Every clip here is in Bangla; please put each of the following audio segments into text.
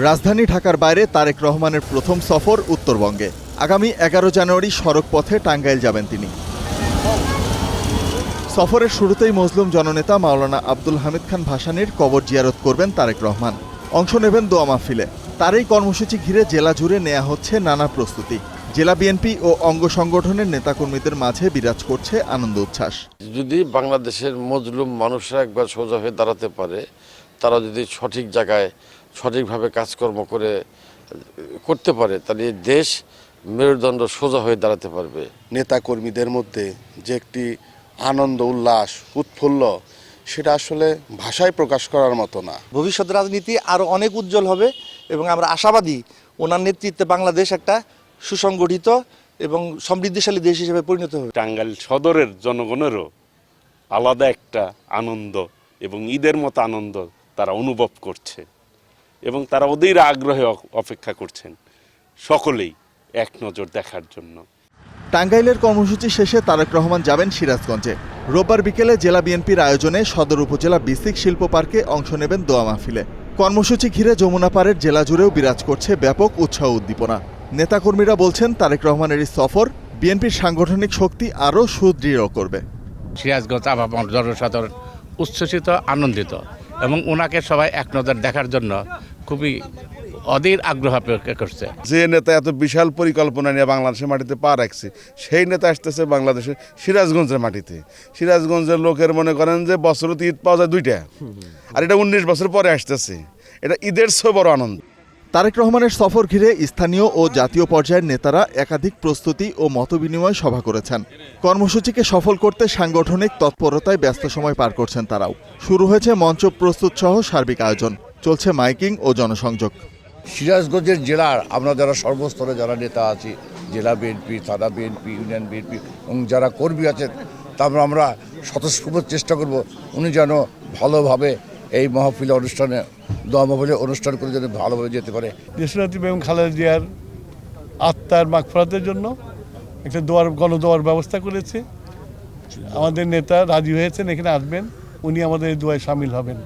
রাজধানী ঢাকার বাইরে তারেক রহমানের প্রথম সফর উত্তরবঙ্গে। আগামী 11 জানুয়ারি সড়ক পথে টাঙ্গাইল যাবেন তিনি। সফরের শুরুতেই মজলুম জননেতা মাওলানা আব্দুল হামিদ খান ভাসানীর কবর জিয়ারত করবেন তারেক রহমান। অংশ নেবেন দোয়া মাহফিলে। তার এই কর্মসূচি ঘিরে জেলা জুড়ে নেওয়া হচ্ছে নানা প্রস্তুতি। জেলা বিএনপি ও অঙ্গ সংগঠনের নেতাকর্মীদের মাঝে বিরাজ করছে আনন্দ উচ্ছ্বাস। যদি বাংলাদেশের মজলুম মানুষরা একবার সোজা হয়ে দাঁড়াতে পারে, তারা যদি সঠিক জায়গায় সঠিকভাবে কাজকর্ম করতে পারে, তাহলে দেশ মেরুদণ্ড সোজা হয়ে দাঁড়াতে পারবে। নেতাকর্মীদের মধ্যে যে একটি আনন্দ, উল্লাস, উৎফুল্ল, সেটা আসলে ভাষায় প্রকাশ করার মতো না। ভবিষ্যৎ রাজনীতি আরও অনেক উজ্জ্বল হবে এবং আমরা আশাবাদী ওনার নেতৃত্বে বাংলাদেশ একটা সুসংগঠিত এবং সমৃদ্ধিশালী দেশ হিসেবে পরিণত হবে। টাঙ্গাইল সদরের জনগণেরও আলাদা একটা আনন্দ এবং ঈদের মতো আনন্দ তারা অনুভব করছে এবং তারা ওদের আগ্রহে অপেক্ষা করছেন সকলেই এক নজর দেখার জন্য। টাঙ্গাইলের কর্মসূচি শেষে তারেক রহমান যাবেন সিরাজগঞ্জে। রোববার বিকেলে জেলা বিএনপির আয়োজনে সদর উপজেলা বিসিক শিল্প পার্কে অংশ নেবেন দোয়া মাহফিলে। কর্মসূচি ঘিরে যমুনা পাড়ের জেলা জুড়েও বিরাজ করছে ব্যাপক উৎসাহ উদ্দীপনা। নেতাকর্মীরা বলছেন তারেক রহমানের এই সফর বিএনপির সাংগঠনিক শক্তি আরও সুদৃঢ় করবে। সিরাজগঞ্জ আবাহমান জনসাধারণ উচ্ছ্বসিত, আনন্দিত এবং ওনাকে সবাই এক নজর দেখার জন্য খুবই অধীর আগ্রহ প্রকাশ করছে। যে নেতা এত বিশাল পরিকল্পনা নিয়ে বাংলাদেশের মাটিতে পা রাখছে, সেই নেতা আসতেছে বাংলাদেশের সিরাজগঞ্জের মাটিতে। সিরাজগঞ্জের লোকের মনে করেন যে বছরতে ঈদ পাওয়া যায় 2টা, আর এটা 19 বছর পরে আসতেছে। এটা ঈদের চেয়ে বড় আনন্দ। তারেক রহমানের সফর ঘিরে স্থানীয় ও জাতীয় পর্যায়ের নেতারা একাধিক প্রস্তুতি ও মতবিনিময় সভা করেছেন। কর্মসূচিকে সফল করতে সাংগঠনিক তৎপরতায় ব্যস্ত সময় পার করছেন তারাও। শুরু হয়েছে মঞ্চ প্রস্তুত সহ সার্বিক আয়োজন, চলছে মাইকিং ও জনসংযোগ। সিরাজগঞ্জের জেলার আমরা যারা সর্বস্তরে যারা নেতা আছি, জেলা বিএনপি, থানা বিএনপি, ইউনিয়ন বিএনপি এবং যারা কর্মী আছেন, তারপর আমরা স্বতঃস্ফূর্ত চেষ্টা করব উনি যেন ভালোভাবে এই মাহফিল অনুষ্ঠানে, দোয়া মাহফিলে অনুষ্ঠান করে যেন ভালোভাবে যেতে পারে। দেশনেত্রী বেগম খালেদা জিয়ার আত্মার মাগফিরাতের জন্য একটা গণদোয়ার ব্যবস্থা করেছে। আমাদের নেতা রাজি হয়েছেন, এখানে আসবেন, উনি আমাদের এই দোয়ায় সামিল হবেন।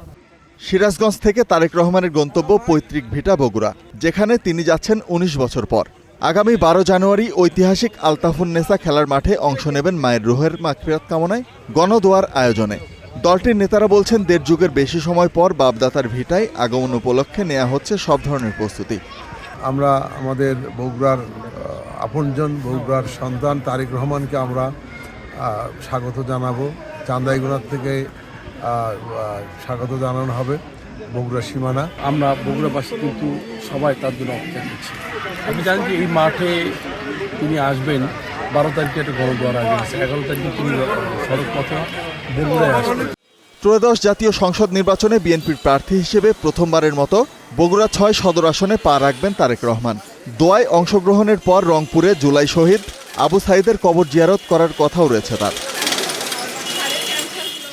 সিরাজগঞ্জ থেকে তারেক রহমানের গন্তব্য পৈতৃক ভিটা বগুড়া, যেখানে তিনি যাচ্ছেন 19 বছর পর। আগামী 12 জানুয়ারি ঐতিহাসিক আলতাফুন্নেসা খেলার মাঠে অংশ নেবেন মায়ের রুহের মাগফিরাত কামনায় গণদোয়ার আয়োজনে। দলটির নেতারা বলছেন 1.5 যুগের বেশি সময় পর বাপদাতার ভিটায় আগমন উপলক্ষে নেওয়া হচ্ছে সব ধরনের প্রস্তুতি। আমরা আমাদের বগুড়ার আপনজন, বগুড়ার সন্তান তারেক রহমানকে আমরা স্বাগত জানাবো। চান্দাইগুনার থেকে স্বাগত জানানো হবে বগুড়া সীমানা। আমরা বগুড়াবাসী কিন্তু সবাই তার জন্য অপেক্ষা করছি। আমি জানি যে এই মাঠে তিনি আসবেন। 12 তারিখে একটা গণদোয়ার আয়োজন আছে, 11 তারিখে তিনি সড়ক পথে বগুড়ায় আসবেন। ত্রয়োদশ জাতীয় সংসদ নির্বাচনে বিএনপির প্রার্থী হিসেবে প্রথমবারের মতো বগুড়া 6 সদর আসনে পা রাখবেন তারেক রহমান। দোয়ায় অংশগ্রহণের পর রংপুরে জুলাই শহীদ আবু সাইদের কবর জিয়ারত করার কথাও রয়েছে তার।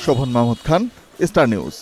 শোভন মাহমুদ খান, স্টার নিউজ।